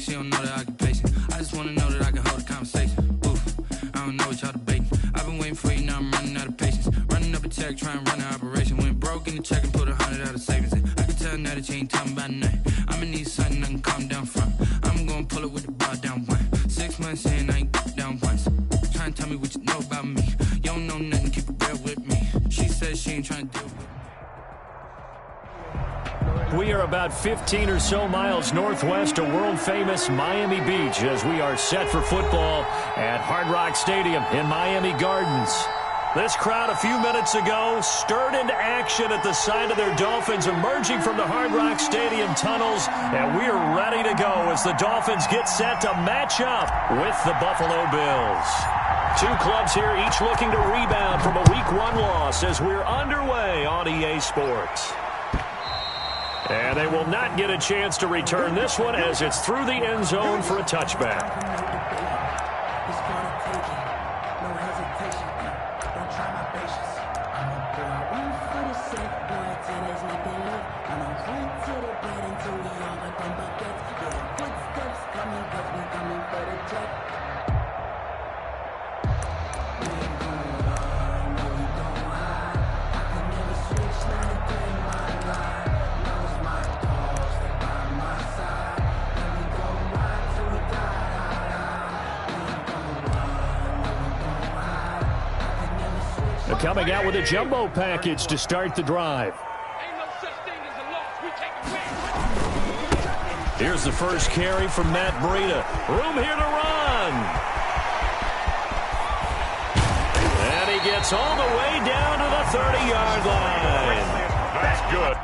she don't know that I can pace it. I just wanna know that I can hold a conversation. Oof, I don't know what y'all debating. I've been waiting for you, now I'm running out of patience. Running up a check, trying to run an operation. Went broke in the check and put 100 out of savings in. I can tell now that you ain't talking about nothing. I'ma need something I can calm down from. I'm gonna pull it with the bar down one. 6 months in, I ain't down once. Trying to tell me what you know about me. You don't know nothing, keep it real with me. She says she ain't trying to deal with me. We are about 15 or so miles northwest of world-famous Miami Beach as we are set for football at Hard Rock Stadium in Miami Gardens. This crowd a few minutes ago stirred into action at the side of their Dolphins emerging from the Hard Rock Stadium tunnels, and we are ready to go as the Dolphins get set to match up with the Buffalo Bills. Two clubs here, each looking to rebound from a Week 1 loss as we're underway on EA Sports. And they will not get a chance to return this one as it's through the end zone for a touchback. Coming out with a jumbo package to start the drive. Here's the first carry from Matt Breida. Room here to run. And he gets all the way down to the 30-yard line. That's good.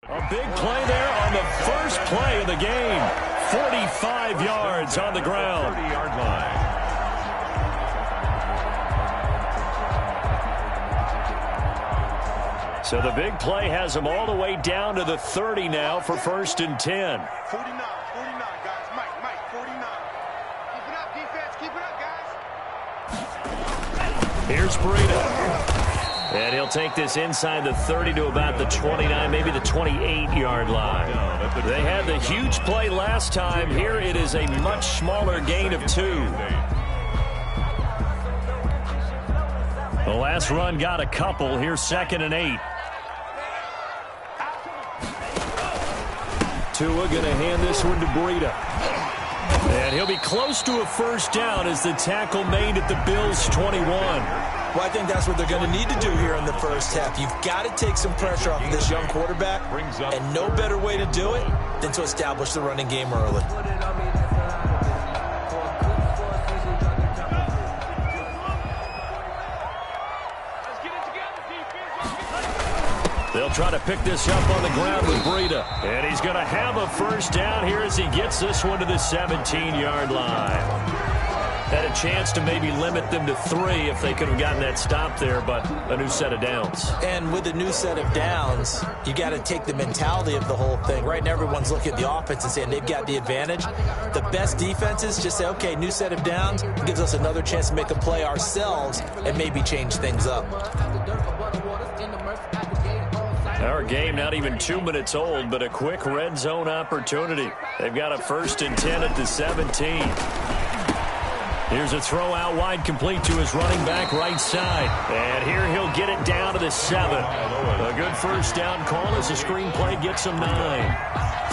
A big play there on the first play of the game. 45 yards on the ground. 30-yard line. So the big play has them all the way down to the 30 now for 1st and 10. 49, guys. Mike, 49. Keep it up, defense. Keep it up, guys. Here's Breida. And he'll take this inside the 30 to about the 29, maybe the 28-yard line. They had the huge play last time. Here it is a much smaller gain of 2. The last run got a couple. Here's 2nd and 8. Tua going to hand this one to Breida. And he'll be close to a first down as the tackle made at the Bills' 21. Well, I think that's what they're going to need to do here in the first half. You've got to take some pressure off of this young quarterback, and no better way to do it than to establish the running game early. They'll try to pick this up on the ground with Breida. And he's going to have a first down here as he gets this one to the 17-yard line. Had a chance to maybe limit them to 3 if they could have gotten that stop there, but a new set of downs. And with a new set of downs, you got to take the mentality of the whole thing. Right now, everyone's looking at the offense and saying they've got the advantage. The best defenses just say, okay, new set of downs. It gives us another chance to make a play ourselves and maybe change things up. Our game not even 2 minutes old, but a quick red zone opportunity. They've got a 1st and 10 at the 17. Here's a throw out wide, complete to his running back right side. And here he'll get it down to the 7. A good first down call as the screen play gets him 9.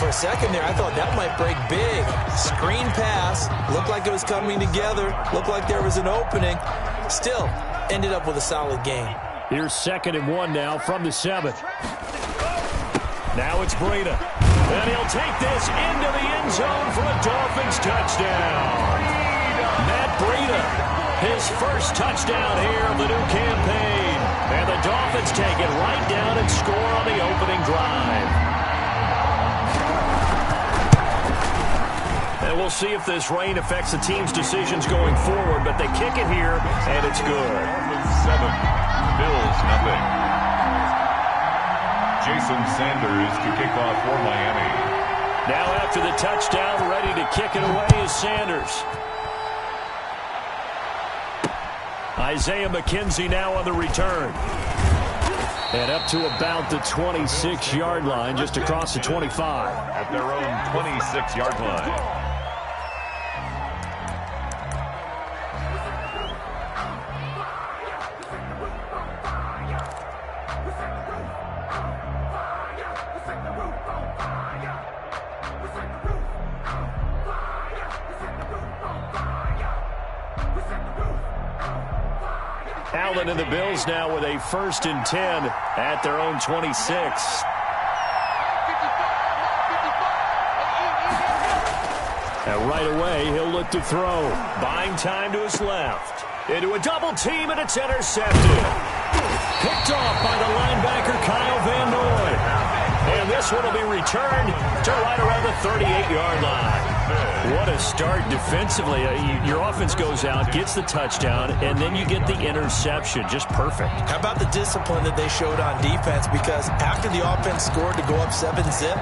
For a second there, I thought that might break big. Screen pass. Looked like it was coming together. Looked like there was an opening. Still, ended up with a solid game. Here's 2nd and 1 now from the 7. Now it's Breida. And he'll take this into the end zone for a Dolphins touchdown. Matt Breida, his first touchdown here of the new campaign. And the Dolphins take it right down and score on the opening drive. And we'll see if this rain affects the team's decisions going forward, but they kick it here, and it's good. 7, Bills nothing. Jason Sanders to kick off for Miami. Now after the touchdown, ready to kick it away is Sanders. Isaiah McKenzie now on the return. And up to about the 26-yard line, just across the 25. At their own 26-yard line. Allen and the Bills now with a 1st and 10 at their own 26. And right away, he'll look to throw. Buying time to his left. Into a double team, and it's intercepted. Picked off by the linebacker, Kyle Van Noy. And this one will be returned to right around the 38-yard line. What a start defensively. Your offense goes out, gets the touchdown, and then you get the interception. Just perfect. How about the discipline that they showed on defense? Because after the offense scored to go up 7-zip,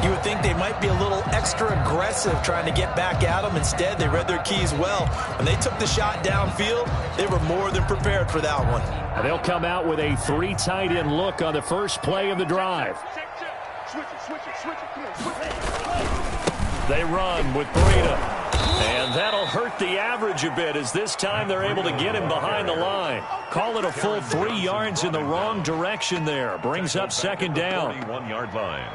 you would think they might be a little extra aggressive trying to get back at them. Instead, they read their keys well. When they took the shot downfield, they were more than prepared for that one. And they'll come out with a 3 tight end look on the first play of the drive. They run with Breida. And that'll hurt the average a bit, as this time they're able to get him behind the line. Call it a full 3 yards in the wrong direction there. Brings up 2nd down. 41-yard line.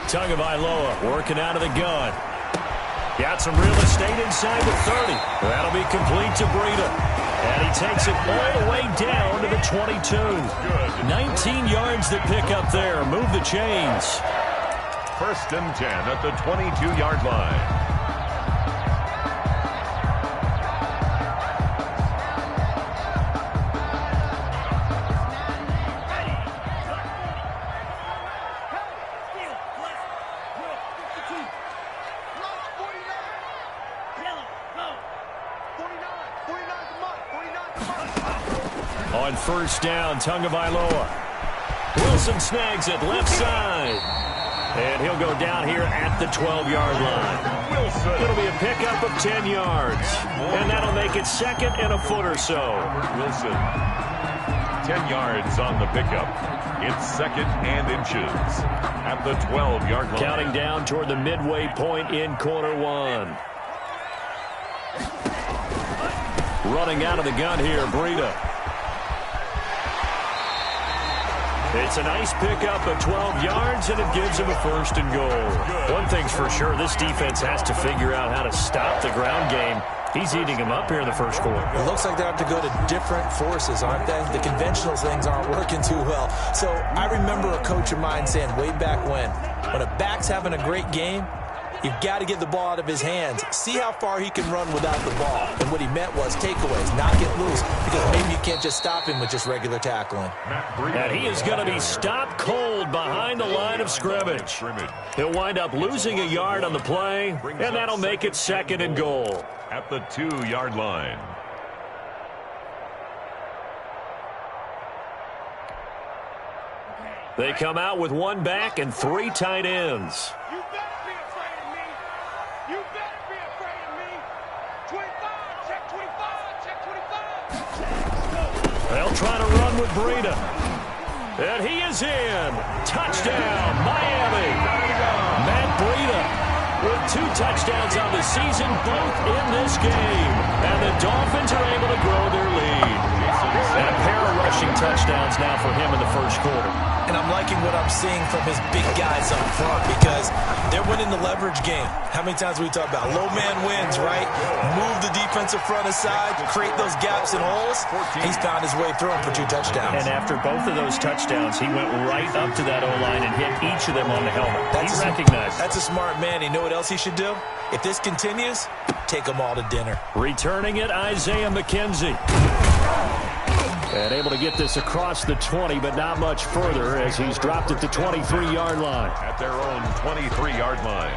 Tagovailoa working out of the gun. Got some real estate inside the 30. That'll be complete to Breida. And he takes it all the way down to the 22. 19 yards to pick up there. Move the chains. 1st and 10 at the 22-yard line. On 1st down, Tagovailoa. Wilson snags it left side. And he'll go down here at the 12-yard line. Wilson. It'll be a pickup of 10 yards. And that'll make it 2nd and a foot or so. Wilson. 10 yards on the pickup. It's 2nd and inches at the 12-yard line. Counting down toward the midway point in quarter 1. Running out of the gun here, Breida. It's a nice pickup of 12 yards, and it gives him a 1st and goal. One thing's for sure, this defense has to figure out how to stop the ground game. He's eating him up here in the first quarter. It looks like they have to go to different forces, aren't they? The conventional things aren't working too well. So I remember a coach of mine saying way back when a back's having a great game, you've got to get the ball out of his hands. See how far he can run without the ball. And what he meant was takeaways, not get loose, because maybe you can't just stop him with just regular tackling. And he is going to be stopped cold behind the line of scrimmage. He'll wind up losing a yard on the play, and that'll make it 2nd and goal. At the 2-yard line. They come out with 1 back and 3 tight ends. You better be afraid of me. You better be afraid of me. 25, check 25, check 25. They'll try to run with Breida. And he is in. Touchdown, Miami. Matt Breida with 2 touchdowns on season both in this game. And the Dolphins are able to grow their lead. And a pair of rushing touchdowns now for him in the first quarter. And I'm liking what I'm seeing from his big guys up front because they're winning the leverage game. How many times we talk about low man wins, right? Move the defensive front aside, create those gaps and holes. He's found his way through them for 2 touchdowns. And after both of those touchdowns, he went right up to that O-line and hit each of them on the helmet. He recognized it. That's a smart man. You know what else he should do? If this continues, take them all to dinner. Returning it, Isaiah McKenzie. And able to get this across the 20, but not much further as he's dropped at the 23-yard line. At their own 23-yard line.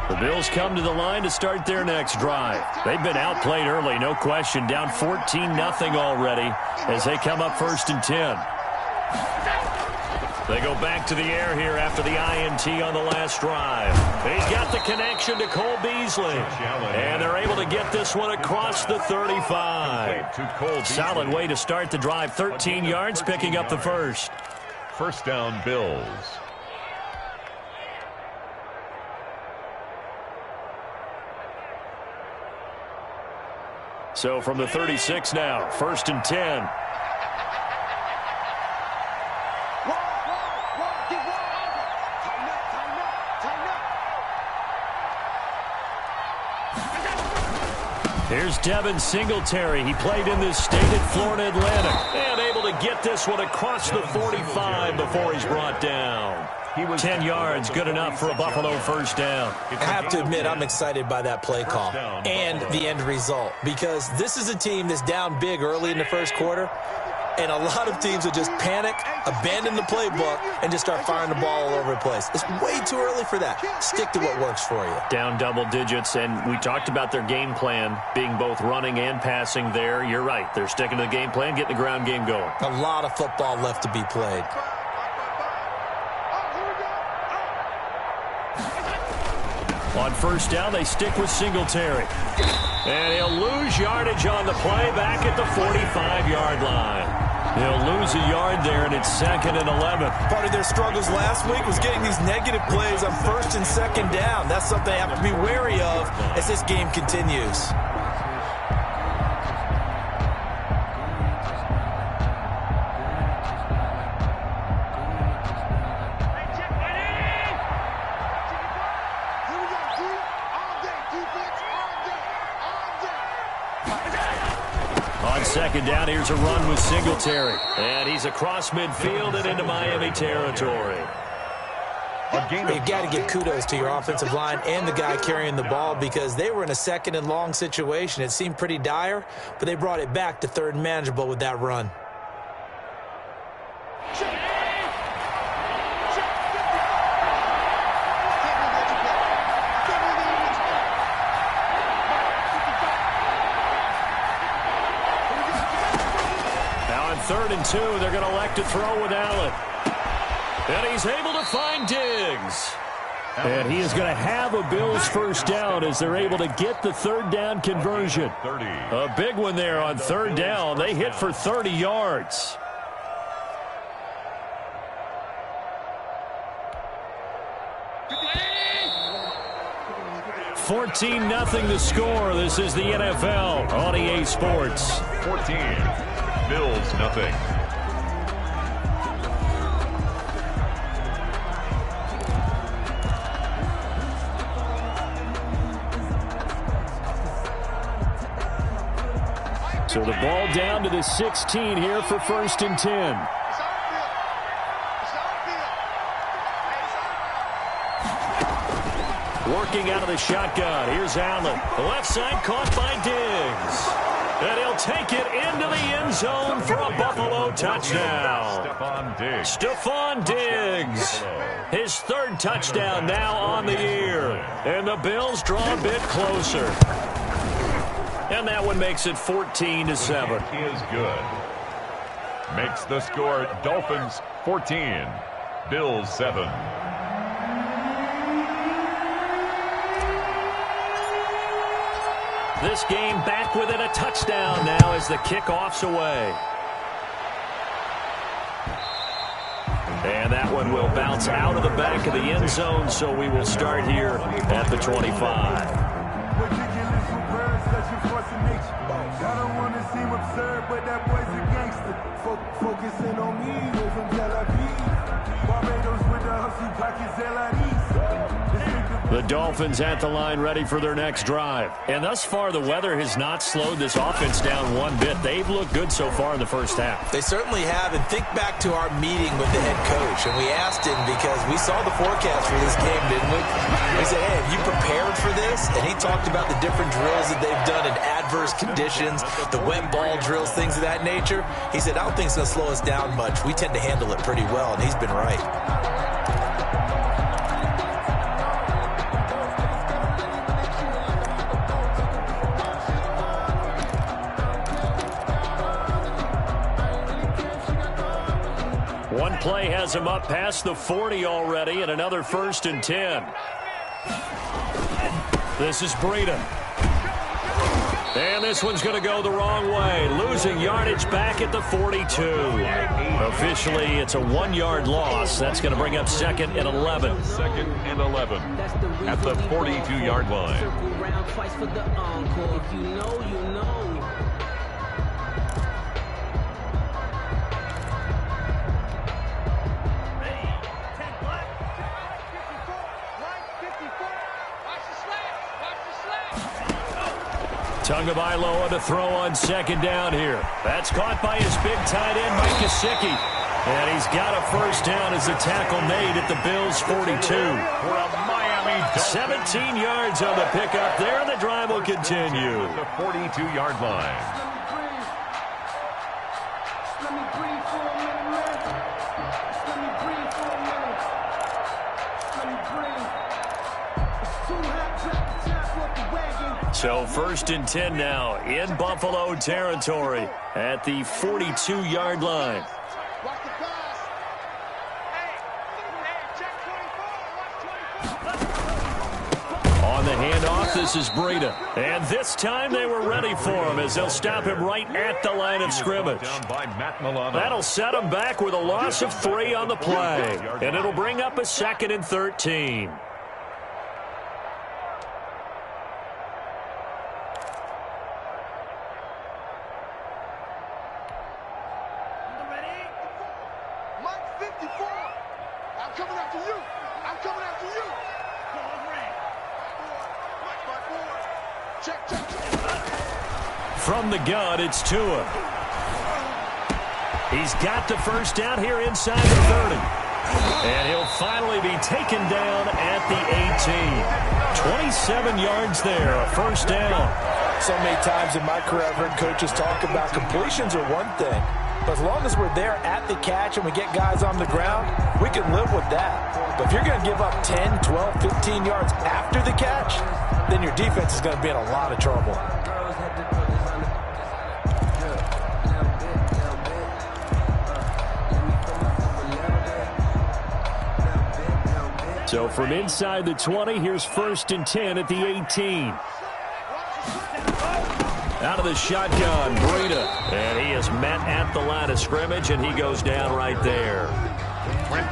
The Bills come to the line to start their next drive. They've been outplayed early, no question. Down 14-0 already as they come up 1st and 10. They go back to the air here after the INT on the last drive. He's got the connection to Cole Beasley. And they're able to get this one across the 35. Solid way to start the drive. 13 yards, picking up the first. First down, Bills. So from the 36 now, 1st and 10. Here's Devin Singletary. He played in this state at Florida Atlantic. And able to get this one across the 45 before he's brought down. 10 yards, good enough for a Buffalo first down. I have to admit, I'm excited by that play call and the end result because this is a team that's down big early in the first quarter, and a lot of teams will just panic, abandon the playbook, and just start firing the ball all over the place. It's way too early for that. Stick to what works for you. Down double digits, and we talked about their game plan being both running and passing there. You're right. They're sticking to the game plan, getting the ground game going. A lot of football left to be played. On first down, they stick with Singletary. And he'll lose yardage on the play back at the 45-yard line. He'll lose a yard there, and it's 2nd and 11. Part of their struggles last week was getting these negative plays on 1st and 2nd down. That's something they have to be wary of as this game continues. Second down, here's a run with Singletary. And he's across midfield and into Miami territory. You've got to give kudos to your offensive line and the guy carrying the ball because they were in a 2nd and long situation. It seemed pretty dire, but they brought it back to 3rd and manageable with that run. Now on 3rd and 2, they're going to elect to throw with Allen. And he's able to find Diggs. And he is going to have a Bills first down as they're able to get the 3rd down conversion. A big one there on 3rd down. They hit for 30 yards. $14-0 the score. This is the NFL on EA Sports. 14. Bills nothing. So the ball down to the 16 here for 1st and 10. Working out of the shotgun. Here's Allen. The left side caught by Diggs. And he'll take it into the end zone for a Buffalo touchdown. Stephon Diggs. His 3rd touchdown now on the year. And the Bills draw a bit closer. And that one makes it 14-7. He is good. Makes the score Dolphins 14, Bills 7. This game back within a touchdown now as the kickoff's away. And that one will bounce out of the back of the end zone, so we will start here at the 25. I don't want to seem absurd, but that boy's a gangster. Focusing on me, way from Tel Aviv. Barbados with the hustle pockets, The Dolphins at the line ready for their next drive. And thus far, the weather has not slowed this offense down one bit. They've looked good so far in the first half. They certainly have. And think back to our meeting with the head coach. And we asked him because we saw the forecast for this game, didn't we? We said, hey, have you prepared for this? And he talked about the different drills that they've done in adverse conditions, the wet ball drills, things of that nature. He said, I don't think it's going to slow us down much. We tend to handle it pretty well, and he's been right. One play has him up past the 40 already, and another 1st and 10. This is Breida. And this one's going to go the wrong way. Losing yardage back at the 42. Officially, it's a 1-yard loss. That's going to bring up 2nd and 11. 2nd and 11 at the 42-yard line. Tagovailoa to throw on 2nd down here. That's caught by his big tight end, Mike Gesicki. And he's got a 1st down as the tackle made at the Bills' 42. For a Miami Dolphins. 17 yards on the pickup there, and the drive will continue. At the 42-yard line. So 1st and 10 now in Buffalo territory at the 42-yard line. On the handoff, this is Breida. And this time they were ready for him as they'll stop him right at the line of scrimmage. That'll set him back with a loss of 3 on the play. And it'll bring up a 2nd and 13. From the gun, it's Tua. He's got the 1st down here inside the 30. And he'll finally be taken down at the 18. 27 yards there, a 1st down. So many times in my career, I've heard coaches talk about completions are one thing. But as long as we're there at the catch and we get guys on the ground, we can live with that. But if you're going to give up 10, 12, 15 yards after the catch, then your defense is going to be in a lot of trouble. So from inside the 20, here's 1st and 10 at the 18. Out of the shotgun, Breida. And he is met at the line of scrimmage, and he goes down right there.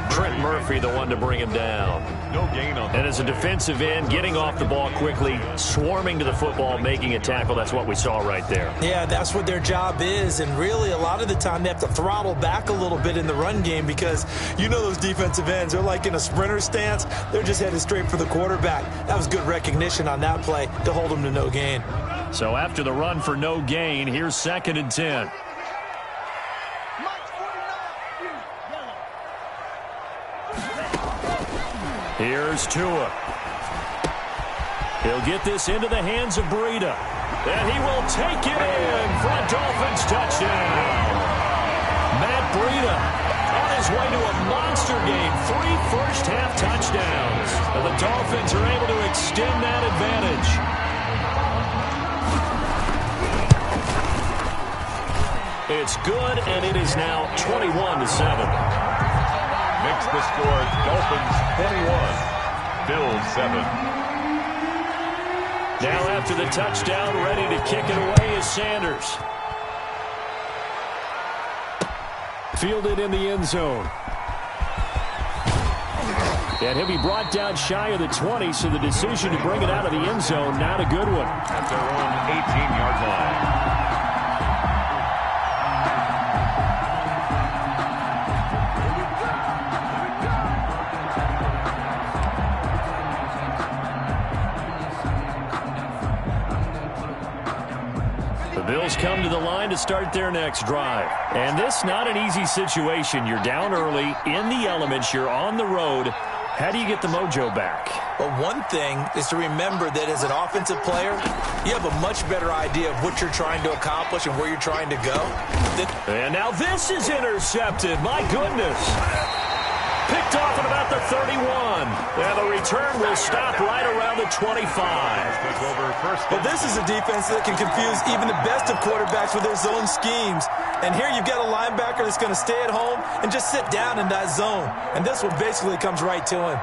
Trent Murphy, the one to bring him down. No gain on that. And as a defensive end, getting off the ball quickly, swarming to the football, making a tackle, that's what we saw right there. Yeah, that's what their job is. And really, a lot of the time, they have to throttle back a little bit in the run game because you know those defensive ends, they're like in a sprinter stance. They're just headed straight for the quarterback. That was good recognition on that play to hold them to no gain. So after the run for no gain, here's 2nd and 10. Here's Tua. He'll get this into the hands of Breida. And he will take it in for a Dolphins touchdown. Matt Breida on his way to a monster game. 3 first-half touchdowns. And the Dolphins are able to extend that advantage. It's good, and it is now 21-7. Makes the score Dolphins 21, Bills 7. Now after the touchdown, ready to kick it away is Sanders. Fielded in the end zone. And he'll be brought down shy of the 20, so the decision to bring it out of the end zone, not a good one. At their own 18-yard line. Bills come to the line to start their next drive. And this not an easy situation. You're down early, in the elements, you're on the road. How do you get the mojo back? Well, one thing is to remember that as an offensive player, you have a much better idea of what you're trying to accomplish and where you're trying to go. And now this is intercepted. My goodness. Picked off at about the 31. And the return will stop right around the 25. But this is a defense that can confuse even the best of quarterbacks with their zone schemes. And here you've got a linebacker that's going to stay at home and just sit down in that zone. And this one basically comes right to him.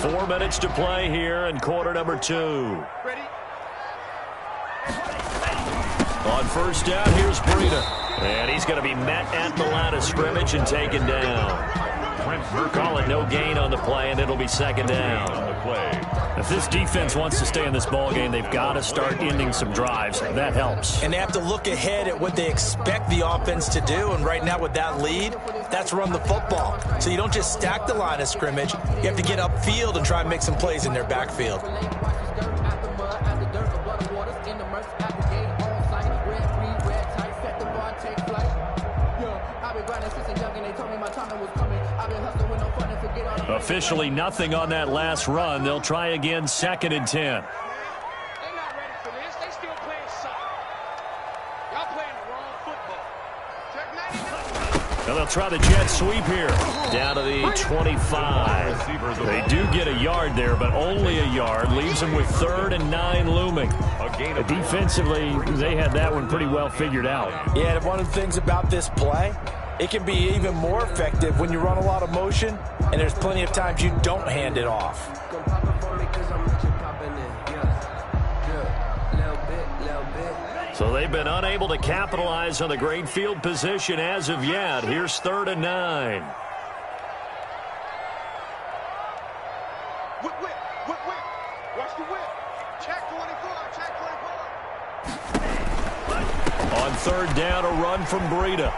Four minutes to play here in quarter number 2. Ready? On first down, here's Breida. And he's going to be met at the line of scrimmage and taken down. Call it no gain on the play, and it'll be second down. If this defense wants to stay in this ballgame, they've got to start ending some drives. That helps. And they have to look ahead at what they expect the offense to do. And right now with that lead, that's run the football. So you don't just stack the line of scrimmage. You have to get upfield and try and make some plays in their backfield. Officially nothing on that last run. They'll try again, 2nd and 10. They're not ready for this. They still playing soccer. Y'all playing the wrong football. Check 99. Now they'll try the jet sweep here. Down to the 25. They do get a yard there, but only a yard. Leaves them with 3rd and 9 looming. Defensively, they had that one pretty well figured out. Yeah, and one of the things about this play, it can be even more effective when you run a lot of motion, and there's plenty of times you don't hand it off. So they've been unable to capitalize on the great field position as of yet. Here's 3rd and 9. Whip, whip, whip, whip. Watch the whip. Check 24, check 24. On 3rd down, a run from Breida.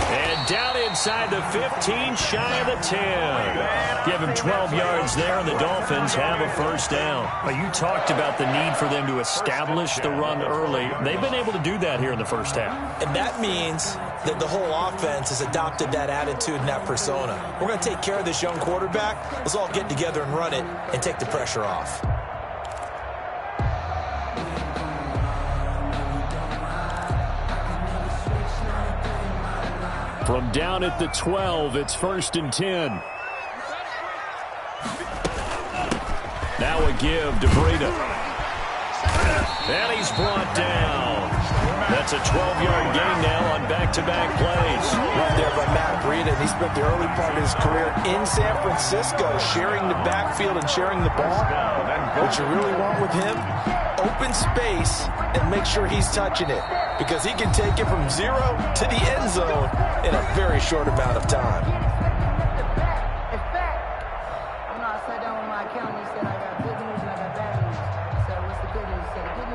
And down inside the 15, shy of the 10. Give him 12 yards there, and the Dolphins have a first down. Well, you talked about the need for them to establish the run early. They've been able to do that here in the first half. And that means that the whole offense has adopted that attitude and that persona. We're going to take care of this young quarterback. Let's all get together and run it and take the pressure off. From down at the 12, it's 1st and 10. Now a give to Breida. And he's brought down. That's a 12-yard gain now on back-to-back plays. Right there by Matt Breida. He spent the early part of his career in San Francisco sharing the backfield and sharing the ball. What you really want with him, open space and make sure he's touching it, because he can take it from 0 to the end zone in a very short amount of time.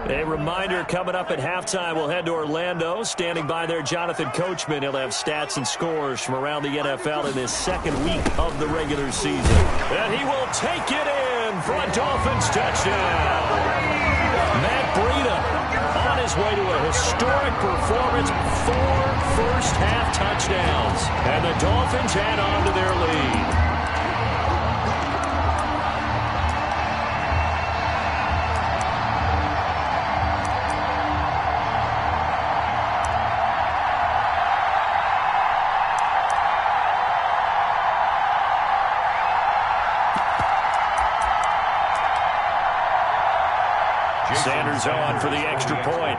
A reminder, coming up at halftime, we'll head to Orlando. Standing by there, Jonathan Coachman. He'll have stats and scores from around the NFL in this second week of the regular season. And he will take it in for a Dolphins touchdown. Matt Breida on his way to a historic performance, 4 first-half touchdowns. And the Dolphins add on to their lead. Sanders on for the extra point.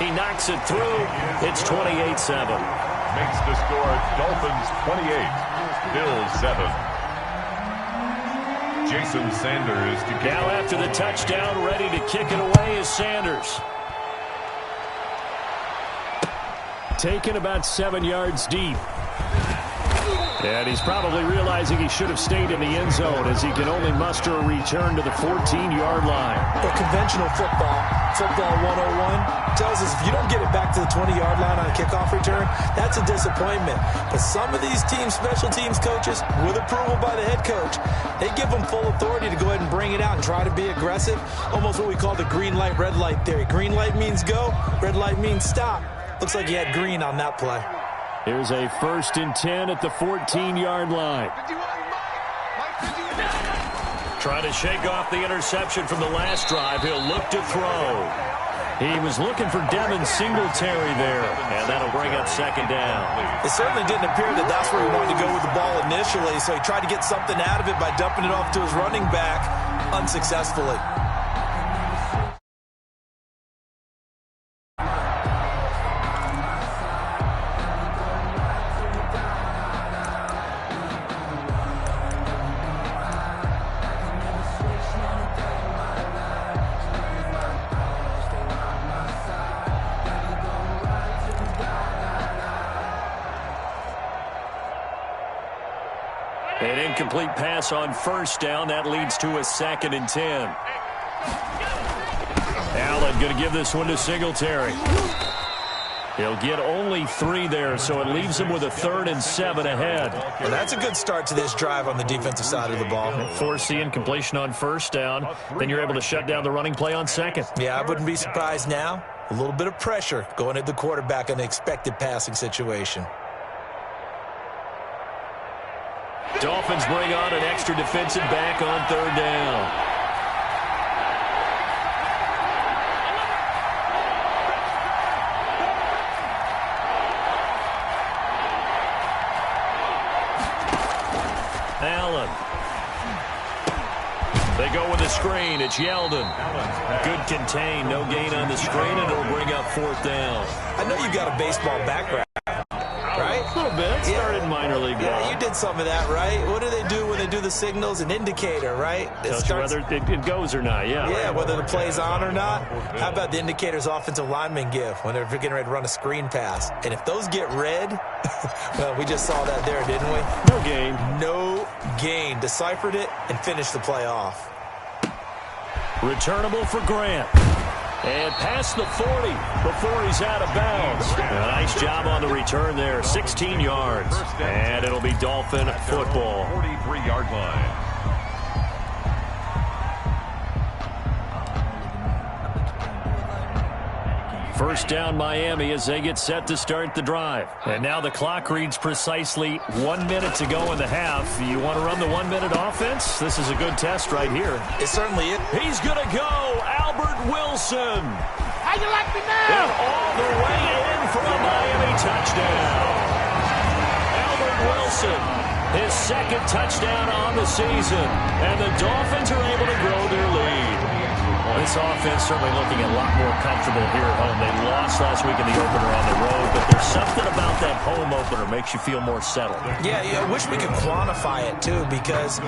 He knocks it through. It's 28-7. makes the score Dolphins 28, Bills 7. Jason Sanders to kick. Now after the touchdown, ready to kick it away is Sanders. Taken about 7 yards deep. And he's probably realizing he should have stayed in the end zone as he can only muster a return to the 14-yard line. But conventional football 101, tells us if you don't get it back to the 20-yard line on a kickoff return, that's a disappointment. But some of these teams, special teams coaches, with approval by the head coach, they give them full authority to go ahead and bring it out and try to be aggressive. Almost what we call the green light, red light theory. Green light means go, red light means stop. Looks like he had green on that play. Here's a 1st and 10 at the 14-yard line. Trying to shake off the interception from the last drive. He'll look to throw. He was looking for Devin Singletary there, and that'll bring up 2nd down. It certainly didn't appear that that's where he wanted to go with the ball initially, so he tried to get something out of it by dumping it off to his running back unsuccessfully. An incomplete pass on 1st down. That leads to a 2nd and 10. Allen going to give this one to Singletary. He'll get only 3 there, so it leaves him with a 3rd and 7 ahead. Well, that's a good start to this drive on the defensive side of the ball. Force the incompletion on 1st down. Then you're able to shut down the running play on 2nd. Yeah, I wouldn't be surprised now. A little bit of pressure going at the quarterback in an expected passing situation. Dolphins bring on an extra defensive back on 3rd down. Allen. They go with the screen. It's Yeldon. Good contain. No gain on the screen, and it'll bring up 4th down. I know you've got a baseball background. Right? A little bit. Started minor league ball. Yeah, you did some of that, right? What do they do when they do the signals? An indicator, right? Tells you whether it goes or not, yeah. Yeah, whether the play's on or not. How about the indicators offensive linemen give when they're getting ready to run a screen pass? And if those get red, well, we just saw that there, didn't we? No gain. No gain. Deciphered it and finished the play off. Returnable for Grant. And past the 40 before he's out of bounds. A nice job on the return there. 16 yards. And it'll be Dolphin football. 43-yard line. First down Miami as they get set to start the drive. And now the clock reads precisely 1 minute to go in the half. You want to run the 1 minute offense? This is a good test right here. It certainly is. He's going to go. Albert Wilson. How you like me now? And all the way in for a Miami touchdown. Albert Wilson, his 2nd touchdown on the season. And the Dolphins are able to grow their lead. This offense certainly looking a lot more comfortable here at home. They lost last week in the opener on the road, but there's something about that home opener makes you feel more settled. Yeah, I wish we could quantify it, too, because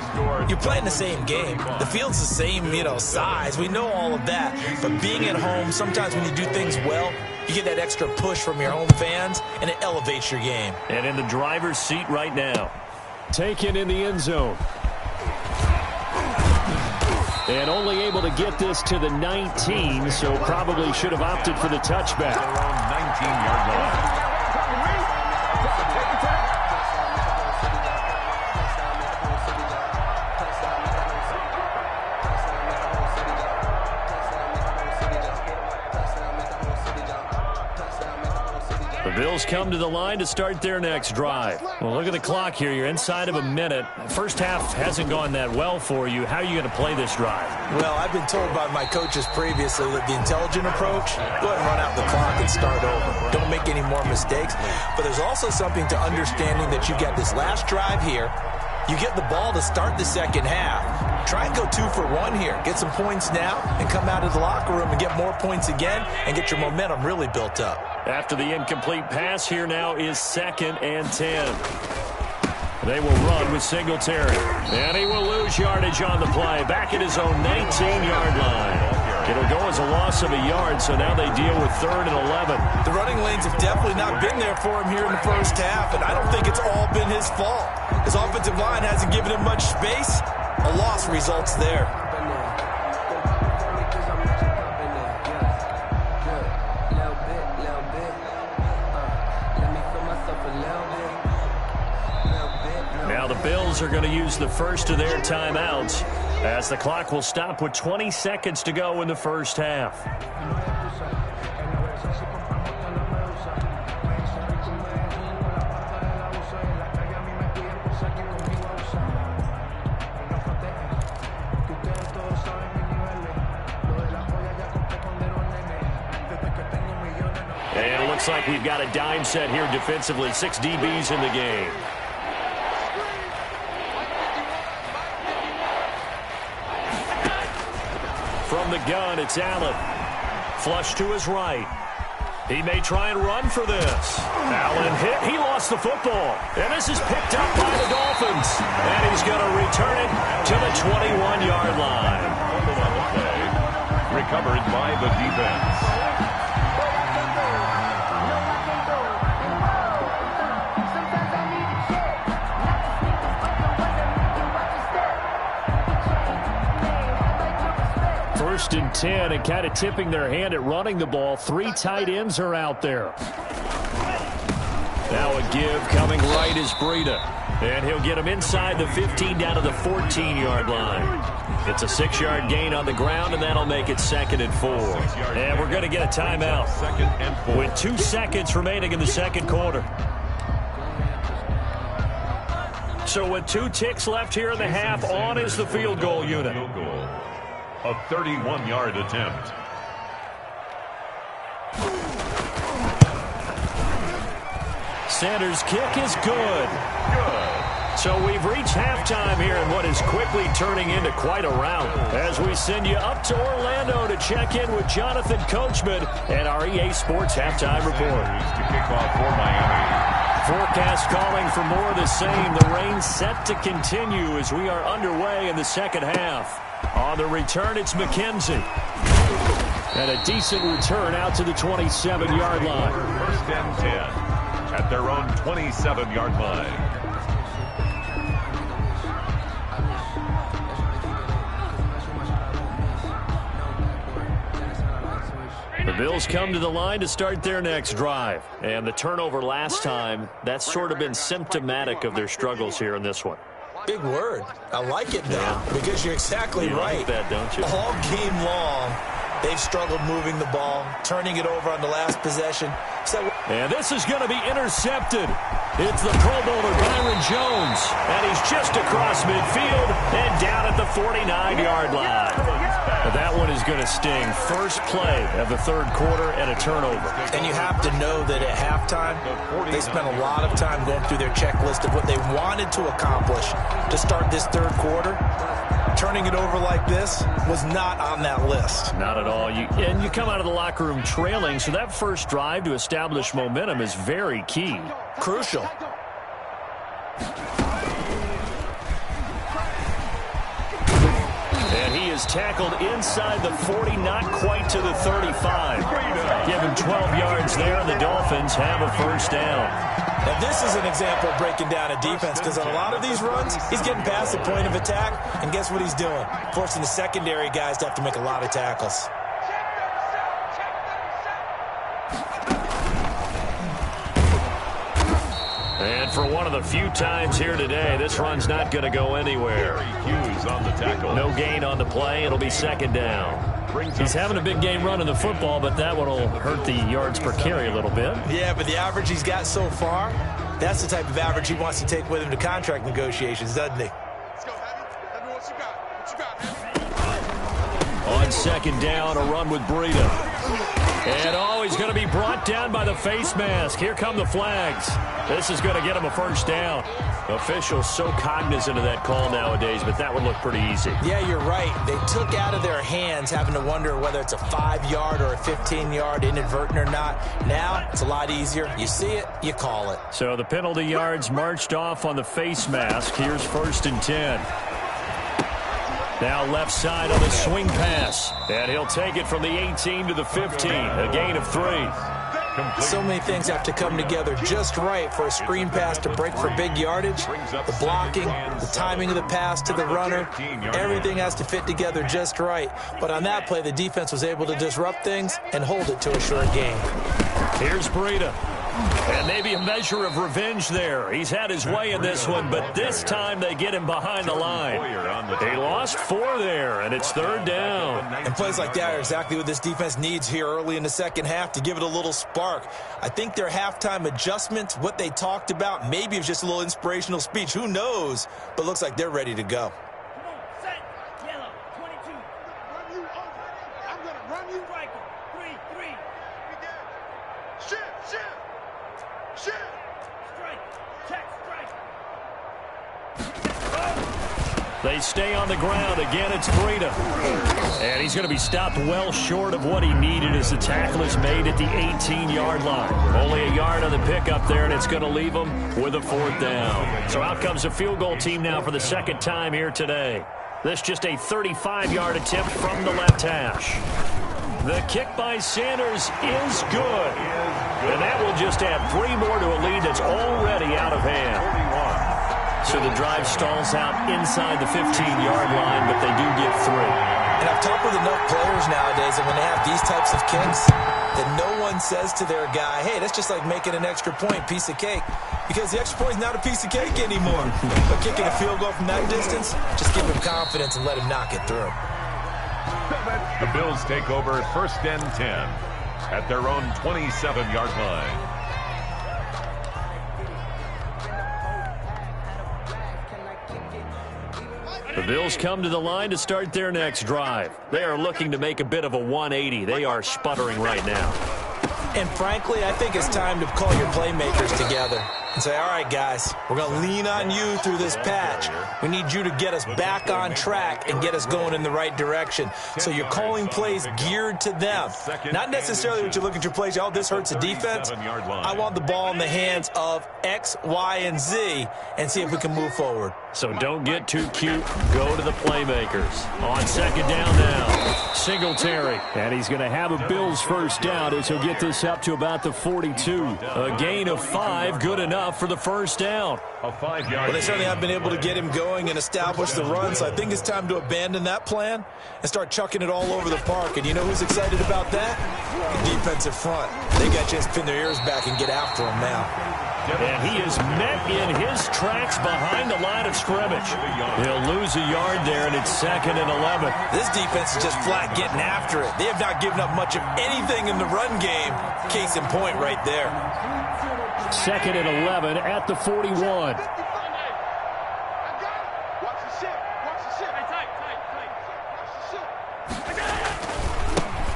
you're playing the same game. The field's the same, size. We know all of that. But being at home, sometimes when you do things well, you get that extra push from your home fans, and it elevates your game. And in the driver's seat right now. Taken in the end zone. And only able to get this to the 19, so probably should have opted for the touchback. Around 19-yard line. The Bills come to the line to start their next drive. Well, look at the clock here. You're inside of a minute. First half hasn't gone that well for you. How are you going to play this drive? Well, I've been told by my coaches previously that the intelligent approach, go ahead and run out the clock and start over. Don't make any more mistakes. But there's also something to understanding that you've got this last drive here. You get the ball to start the second half. Try and go 2 for 1 here. Get some points now and come out of the locker room and get more points again and get your momentum really built up. After the incomplete pass, here now is 2nd and 10. They will run with Singletary. And he will lose yardage on the play. Back at his own 19-yard line. It'll go as a loss of a yard, so now they deal with 3rd and 11. The running lanes have definitely not been there for him here in the first half, and I don't think it's all been his fault. His offensive line hasn't given him much space. A loss results there. Now the Bills are going to use the first of their timeouts as the clock will stop with 20 seconds to go in the first half. And it looks like we've got a dime set here defensively. 6 DBs in the game. From the gun, it's Allen. Flush to his right. He may try and run for this. Allen hit. He lost the football. And this is picked up by the Dolphins. And he's going to return it to the 21-yard line. Recovered by the defense. First and 10, and kind of tipping their hand at running the ball. 3 tight ends are out there. Now a give coming right is Breida. And he'll get him inside the 15 down to the 14-yard line. It's a 6-yard gain on the ground, and that'll make it 2nd and 4. And we're going to get a timeout 2nd and 4. with 2 seconds remaining in the second quarter. So with 2 ticks left here in the half, on is the field goal unit. A 31-yard attempt. Sanders' kick is good. So we've reached halftime here in what is quickly turning into quite a rout. As we send you up to Orlando to check in with Jonathan Coachman and our EA Sports Halftime Report. To kick off for Miami. Forecast calling for more of the same. The rain set to continue as we are underway in the second half. On the return, it's McKenzie. And a decent return out to the 27-yard line. 1st and 10 at their own 27-yard line. The Bills come to the line to start their next drive. And the turnover last time, that's sort of been symptomatic of their struggles here in this one. Big word. I like it now because you're exactly right. Like that, don't you? All game long, they've struggled moving the ball, turning it over on the last possession. And this is going to be intercepted. It's the Pro Bowler Byron Jones. And he's just across midfield and down at the 49-yard line. That one is going to sting. First play of the third quarter and a turnover. And you have to know that at halftime, they spent a lot of time going through their checklist of what they wanted to accomplish to start this third quarter. Turning it over like this was not on that list. Not at all. And you come out of the locker room trailing, so that first drive to establish momentum is very key. Crucial. And he is tackled inside the 40, not quite to the 35. Give him 12 yards there, and the Dolphins have a first down. Now this is an example of breaking down a defense, because on a lot of these runs, he's getting past the point of attack, and guess what he's doing? Forcing the secondary guys to have to make a lot of tackles. And for one of the few times here today, this run's not going to go anywhere. Hughes on the tackle. No gain on the play. It'll be second down. He's having a big game running the football, but that one will hurt the yards per carry a little bit. Yeah, but the average he's got so far, that's the type of average he wants to take with him to contract negotiations, doesn't he? Let's go, Heavy. What you got? What you got, Heavy? On second down, a run with Breida. And he's going to be brought down by the face mask. Here come the flags. This is going to get him a first down. Officials so cognizant of that call nowadays, but that would look pretty easy. Yeah, you're right. They took out of their hands having to wonder whether it's a 5-yard or a 15-yard, inadvertent or not. Now, it's a lot easier. You see it, you call it. So the penalty yards marched off on the face mask. Here's 1st and 10. Now left side on the swing pass. And he'll take it from the 18 to the 15. A gain of 3. So many things have to come together just right for a screen pass to break for big yardage. The blocking, the timing of the pass to the runner, everything has to fit together just right. But on that play, the defense was able to disrupt things and hold it to a short gain. Here's Breida. And maybe a measure of revenge there. He's had his way in this one, but this time they get him behind the line. They lost 4 there, and it's 3rd down. And plays like that are exactly what this defense needs here early in the second half to give it a little spark. I think their halftime adjustments, what they talked about, maybe it was just a little inspirational speech. Who knows? But looks like they're ready to go. They stay on the ground. Again, it's Breida. And he's going to be stopped well short of what he needed as the tackle is made at the 18-yard line. Only a yard on the pickup there, and it's going to leave him with a 4th down. So out comes a field goal team now for the 2nd time here today. This just a 35-yard attempt from the left hash. The kick by Sanders is good. And that will just add 3 more to a lead that's already out of hand. So the drive stalls out inside the 15-yard line, but they do get 3. And I've talked with enough players nowadays, and when they have these types of kicks, that no one says to their guy, hey, that's just like making an extra point, piece of cake. Because the extra point is not a piece of cake anymore. But kicking a field goal from that distance, just give him confidence and let him knock it through. The Bills take over 1st and 10 at their own 27-yard line. The Bills come to the line to start their next drive. They are looking to make a bit of a 180. They are sputtering right now. And frankly, I think it's time to call your playmakers together and say, all right, guys, we're going to lean on you through this patch. We need you to get us back on track and get us going in the right direction. So you're calling plays geared to them. Not necessarily what you look at your plays, oh, this hurts the defense. I want the ball in the hands of X, Y, and Z and see if we can move forward. So don't get too cute. Go to the playmakers. On 2nd down now, Singletary. And he's going to have a Bills first down as he'll get this up to about the 42. A gain of 5, good enough for the first down. Well, they certainly have been able to get him going and establish the run, so I think it's time to abandon that plan and start chucking it all over the park. And you know who's excited about that? The defensive front. They got a chance to pin their ears back and get after him now. And he is met in his tracks behind the line of scrimmage. He'll lose a yard there, and it's 2nd and 11. This defense is just flat getting after it. They have not given up much of anything in the run game. Case in point right there. 2nd and 11 at the 41.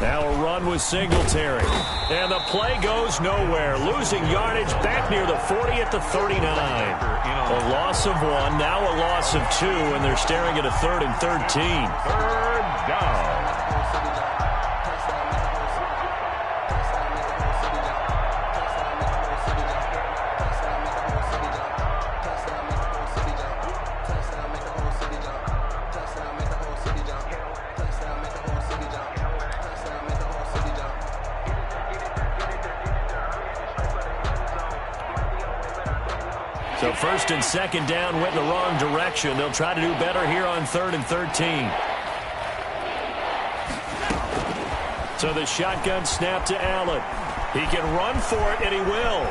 Now a run with Singletary. And the play goes nowhere. Losing yardage back near the 40 at the 39. A loss of 1, now a loss of 2, and they're staring at a 3rd and 13. 3rd down. So 1st and 2nd down went in the wrong direction. They'll try to do better here on 3rd and 13. So the shotgun snap to Allen. He can run for it, and he will.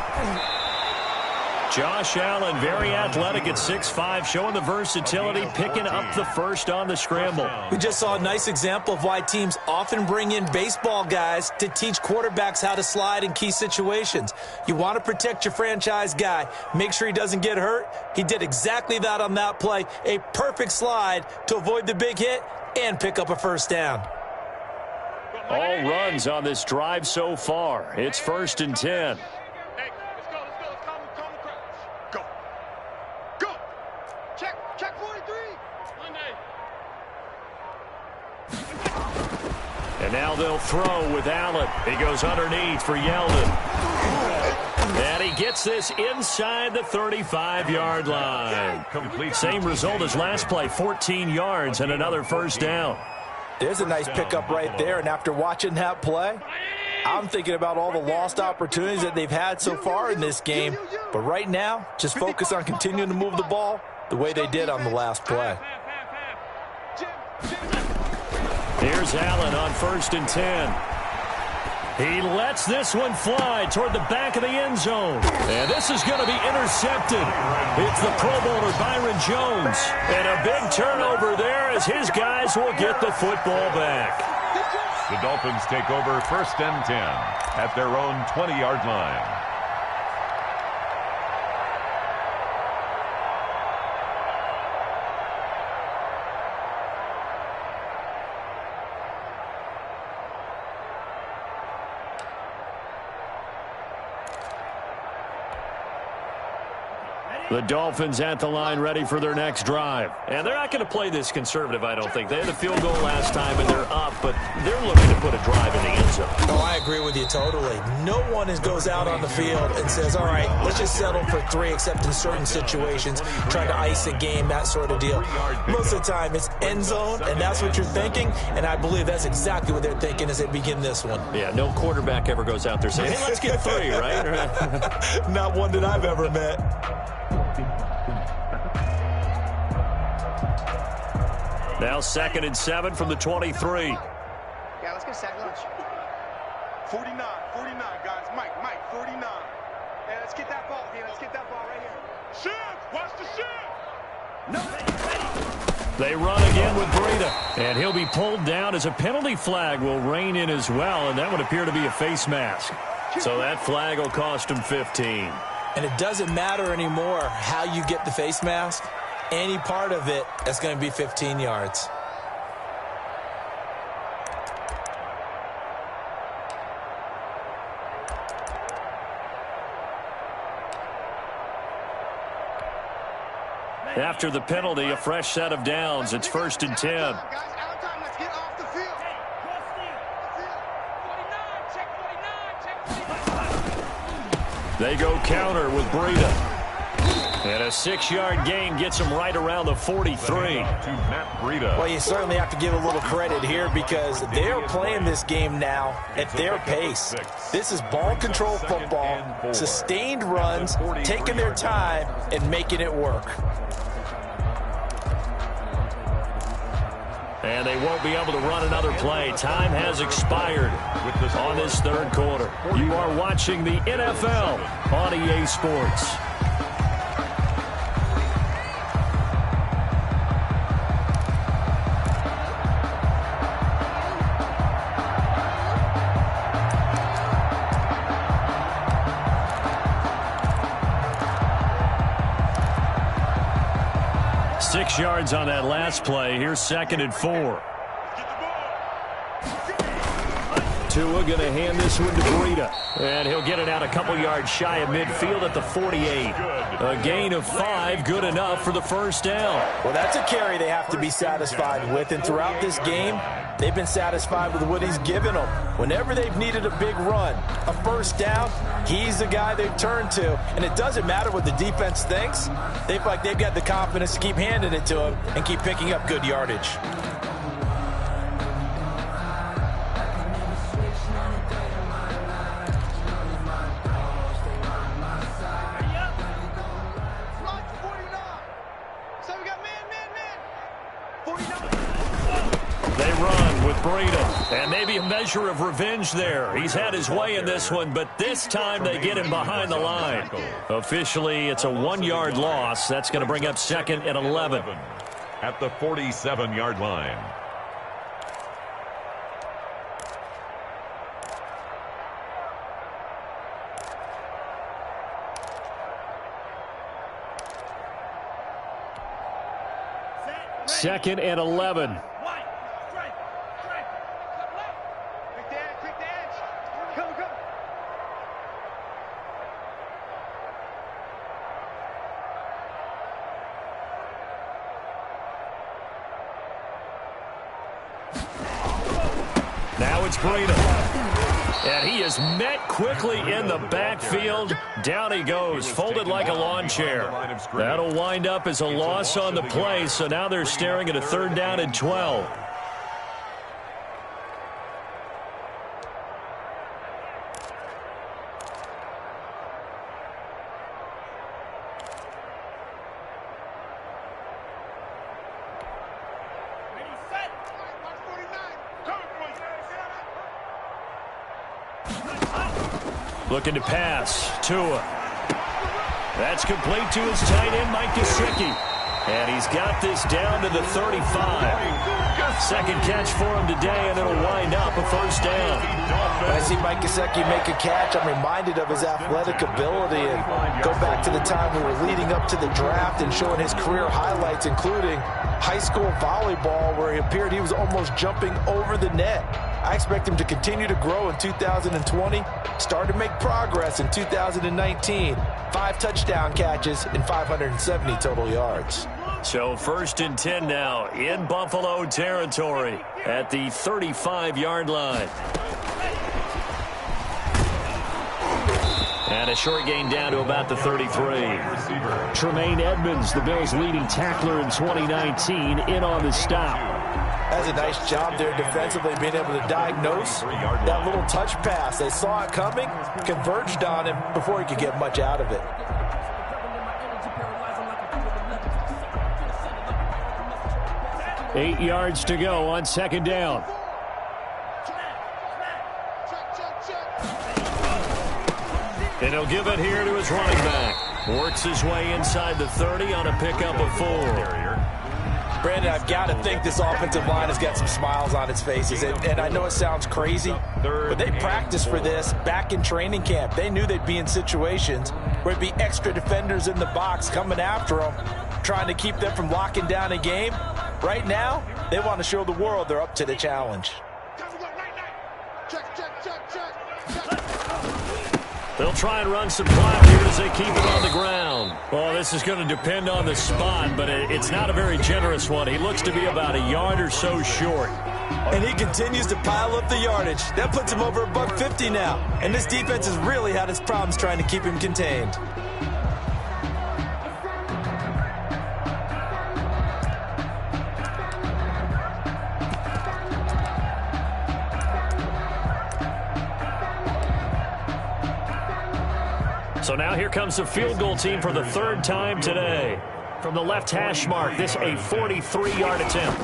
Josh Allen, very athletic at 6'5", showing the versatility, picking up the first on the scramble. We just saw a nice example of why teams often bring in baseball guys to teach quarterbacks how to slide in key situations. You want to protect your franchise guy. Make sure he doesn't get hurt. He did exactly that on that play. A perfect slide to avoid the big hit and pick up a first down. all runs on this drive so far. It's 1st and 10. Hey, let's go. Let's calm the crowd. Go. Go. Check 43. Monday. And now they'll throw with Allen. He goes underneath for Yeldon. And he gets this inside the 35-yard line. Complete. Same result as last play, 14 yards and another first down. There's a nice pickup right there, and after watching that play, I'm thinking about all the lost opportunities that they've had so far in this game. But right now, just focus on continuing to move the ball the way they did on the last play. Here's Allen on 1st and 10. He lets this one fly toward the back of the end zone. And this is going to be intercepted. It's the Pro Bowler Byron Jones. And a big turnover there as his guys will get the football back. The Dolphins take over 1st and 10 at their own 20-yard line. The Dolphins at the line ready for their next drive. And they're not going to play this conservative, I don't think. They had a field goal last time, and they're up, but they're looking to put a drive in the end zone. Oh, I agree with you totally. No one goes out on the field and says, all right, let's just settle for 3, except in certain situations, trying to ice a game, that sort of deal. Most of the time, it's end zone, and that's what you're thinking, and I believe that's exactly what they're thinking as they begin this one. Yeah, no quarterback ever goes out there saying, hey, let's get 3, right? Not one that I've ever met. Now 2nd and 7 from the 23. Yeah, let's get sack lunch. 49, guys. Mike, 49. Hey, let's get that ball here. Let's get that ball right here. Shift! Watch the shift! No, They run again with Breida. And he'll be pulled down as a penalty flag will rein in as well, and that would appear to be a face mask. So that flag will cost him 15. And it doesn't matter anymore how you get the face mask. Any part of it, that's going to be 15 yards. After the penalty, a fresh set of downs. It's 1st and 10. guys, out of time. Let's get off the field. 49, check 49. They go counter with Breida. And a 6-yard gain gets him right around the 43. To Matt Breida. Well, you certainly have to give a little credit here because they're playing this game now at their pace. This is ball control football, sustained runs, taking their time, and making it work. And they won't be able to run another play. Time has expired on this 3rd quarter. You are watching the NFL on EA Sports. Yards on that last play. Here's 2nd and 4. Tua going to hand this one to Breida. And he'll get it out a couple yards shy of midfield at the 48. A gain of 5, good enough for the first down. Well, that's a carry they have to be satisfied with. And throughout this game, they've been satisfied with what he's given them. Whenever they've needed a big run, a first down, he's the guy they've turned to. And it doesn't matter what the defense thinks. They feel like they've got the confidence to keep handing it to him and keep picking up good yardage. And maybe a measure of revenge there. He's had his way in this one, but this time they get him behind the line. Officially, it's a 1-yard loss. That's going to bring up 2nd and 11. At the 47-yard line. Second and 11. Now it's Breida. And he is met quickly in the backfield. Down he goes, folded like a lawn chair. That'll wind up as a loss on the play, so now they're staring at a 3rd down and 12. Looking to pass. Tua. That's complete to his tight end, Mike Gesicki. And he's got this down to the 35. Second catch for him today, and it'll wind up a 1st down. When I see Mike Gesicki make a catch, I'm reminded of his athletic ability. And go back to the time we were leading up to the draft and showing his career highlights, including high school volleyball, where he appeared he was almost jumping over the net. I expect him to continue to grow in 2020, start to make progress in 2019. 5 touchdown catches and 570 total yards. So 1st and 10 now in Buffalo territory at the 35-yard line. And a short gain down to about the 33. Tremaine Edmonds, the Bills' leading tackler in 2019, in on the stop. That's a nice job there defensively, being able to diagnose that little touch pass. They saw it coming, converged on him before he could get much out of it. Eight yards to go on 2nd down. And he'll give it here to his running back. Works his way inside the 30 on a pickup of 4. Brandon, I've got to think this offensive line has got some smiles on its faces. And I know it sounds crazy, but they practiced for this back in training camp. They knew they'd be in situations where there'd be extra defenders in the box coming after them, trying to keep them from locking down a game. Right now, they want to show the world they're up to the challenge. They'll try and run some clock here as they keep it on the ground. Well, this is going to depend on the spot, but it's not a very generous one. He looks to be about a yard or so short. And he continues to pile up the yardage. That puts him over $150 now. And this defense has really had its problems trying to keep him contained. So now here comes the field goal team for the 3rd time today. From the left hash mark, this a 43-yard attempt.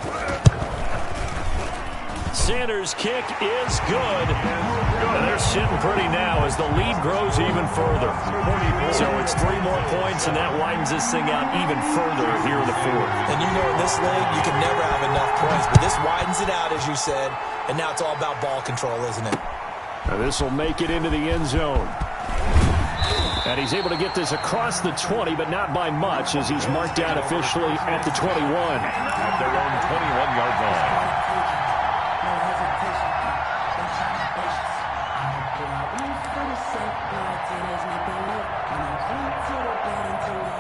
Sanders' kick is good. And they're sitting pretty now as the lead grows even further. So it's 3 more points, and that widens this thing out even further here in the 4th. And you know in this league, you can never have enough points. But this widens it out, as you said. And now it's all about ball control, isn't it? Now this will make it into the end zone. And he's able to get this across the 20, but not by much, as he's marked out officially at the 21. At their own 21-yard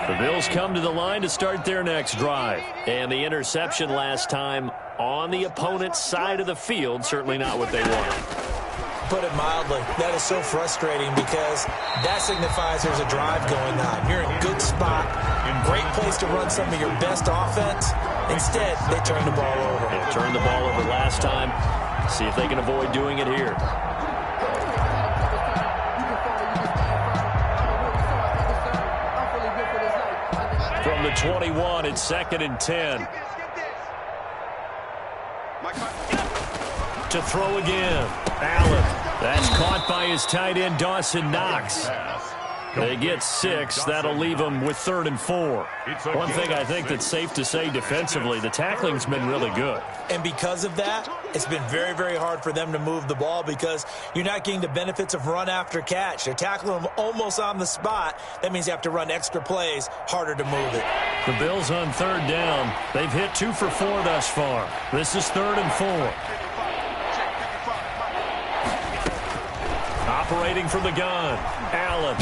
line. The Bills come to the line to start their next drive. And the interception last time on the opponent's side of the field, certainly not what they wanted. Put it mildly, that is so frustrating because that signifies there's a drive going on. You're in a good spot, great place to run some of your best offense. Instead, they turn the ball over. They turned the ball over last time. See if they can avoid doing it here. From the 21, it's 2nd and 10. To throw again. Allen. That's caught by his tight end, Dawson Knox. They get 6. That'll leave them with 3rd and 4. One thing I think that's safe to say defensively, the tackling's been really good. And because of that, it's been very, very hard for them to move the ball because you're not getting the benefits of run after catch. They're tackling them almost on the spot. That means you have to run extra plays, harder to move it. The Bills on 3rd down. They've hit 2 for 4 thus far. This is 3rd and 4. Operating from the gun, Allen.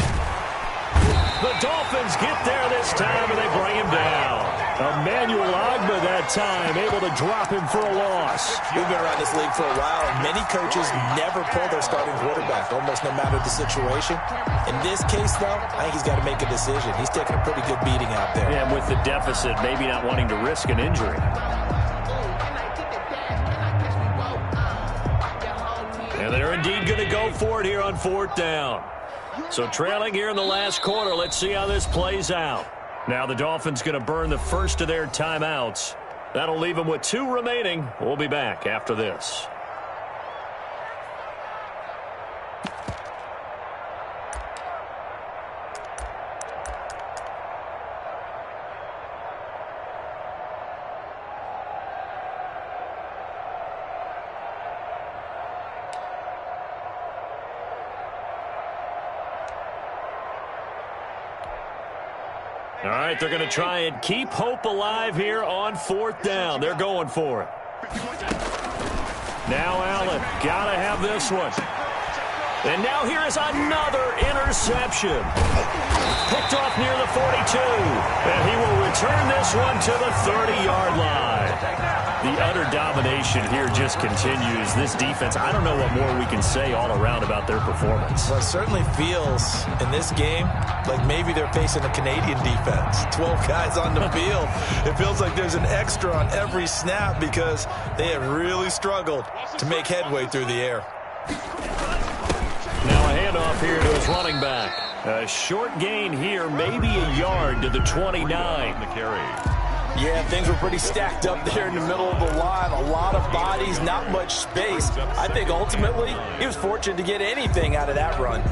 The Dolphins get there this time, and they bring him down. Emmanuel Ogbah that time, able to drop him for a loss. We've been around this league for a while, and many coaches never pull their starting quarterback, almost no matter the situation. In this case, though, I think he's got to make a decision. He's taking a pretty good beating out there. Yeah, and with the deficit, maybe not wanting to risk an injury. And they're indeed going to go for it here on 4th down. So trailing here in the last quarter, let's see how this plays out. Now the Dolphins going to burn the first of their timeouts. That'll leave them with 2 remaining. We'll be back after this. All right, they're going to try and keep hope alive here on 4th down. They're going for it. Now Allen, got to have this one. And now here is another interception. Picked off near the 42. And he will return this one to the 30-yard line. The utter domination here just continues. This defense, I don't know what more we can say all around about their performance. Well, it certainly feels in this game like maybe they're facing a Canadian defense. 12 guys on the field. It feels like there's an extra on every snap because they have really struggled to make headway through the air. Now a handoff here to his running back. A short gain here, maybe a yard to the 29. The carry. Yeah, things were pretty stacked up there in the middle of the line. A lot of bodies, not much space. I think ultimately he was fortunate to get anything out of that run.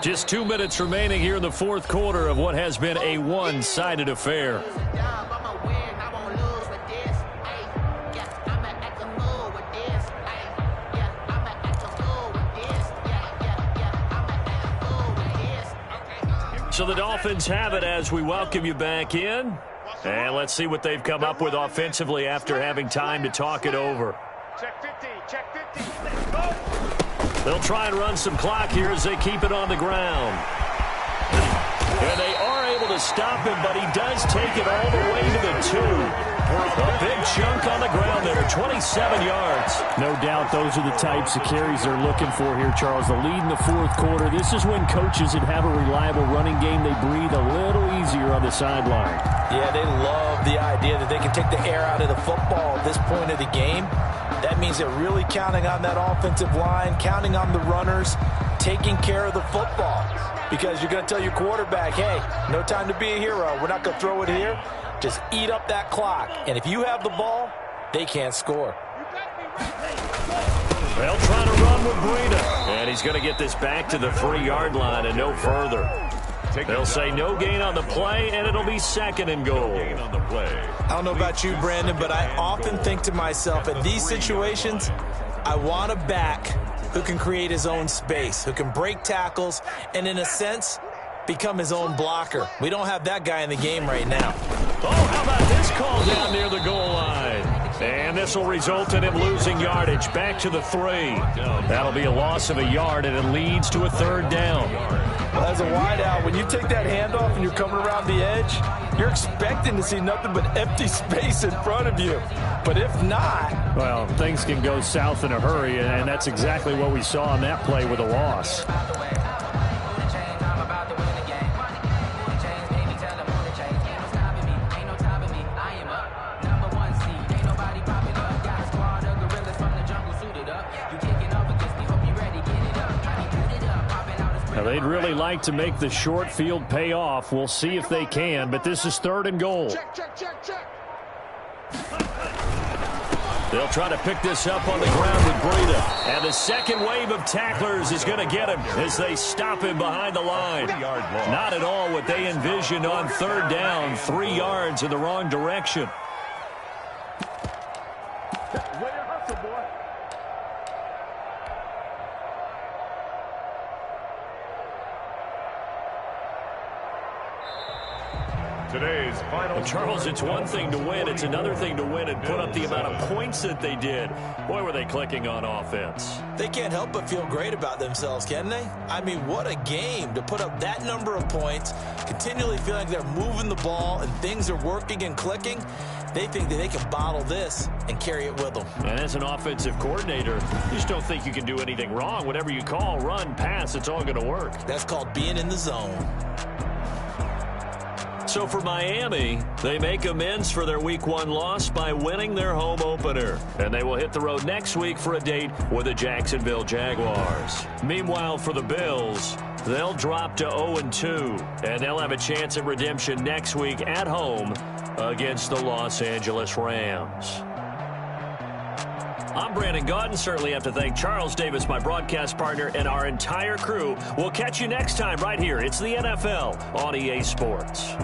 Just 2 minutes remaining here in the 4th quarter of what has been a one-sided affair. So the Dolphins have it as we welcome you back in. And let's see what they've come up with offensively after having time to talk it over. Check 50, check 50. Let's go. They'll try and run some clock here as they keep it on the ground. And they are able to stop him, but he does take it all the way to the 2. A big chunk on the ground there, 27 yards. No doubt those are the types of carries they're looking for here, Charles. The lead in the 4th quarter. This is when coaches that have a reliable running game, they breathe a little easier on the sideline. Yeah, they love the idea that they can take the air out of the football at this point of the game. That means they're really counting on that offensive line, counting on the runners, taking care of the football. Because you're going to tell your quarterback, hey, no time to be a hero. We're not going to throw it here. Just eat up that clock. And if you have the ball, they can't score. They'll try to run with Breida. And he's going to get this back to the 3-yard line and no further. They'll say no gain on the play, and it'll be 2nd and goal. I don't know about you, Brandon, but I often think to myself, in these situations, I want a back who can create his own space, who can break tackles, and in a sense, become his own blocker. We don't have that guy in the game right now. Oh, how about this call down near the goal line? And this will result in him losing yardage back to the 3. That'll be a loss of a yard, and it leads to a 3rd down. Well, as a wideout, when you take that handoff and you're coming around the edge, you're expecting to see nothing but empty space in front of you. But if not... Well, things can go south in a hurry, and that's exactly what we saw on that play with a loss. Now, they'd really like to make the short field pay off. We'll see if they can, but this is 3rd and goal. They'll try to pick this up on the ground with Breida. And the second wave of tacklers is going to get him as they stop him behind the line. Not at all what they envisioned on 3rd down. 3 yards in the wrong direction. today's final. Well, Charles, it's one thing to win. It's another thing to win and put up the amount of points that they did. Boy, were they clicking on offense. They can't help but feel great about themselves, can they? I mean, what a game to put up that number of points, continually feeling like they're moving the ball and things are working and clicking. They think that they can bottle this and carry it with them. And as an offensive coordinator, you just don't think you can do anything wrong. Whatever you call, run, pass, it's all going to work. That's called being in the zone. So for Miami, they make amends for their Week 1 loss by winning their home opener. And they will hit the road next week for a date with the Jacksonville Jaguars. Meanwhile, for the Bills, they'll drop to 0-2, and they'll have a chance at redemption next week at home against the Los Angeles Rams. I'm Brandon Gaudin. Certainly have to thank Charles Davis, my broadcast partner, and our entire crew. We'll catch you next time right here. It's the NFL on EA Sports.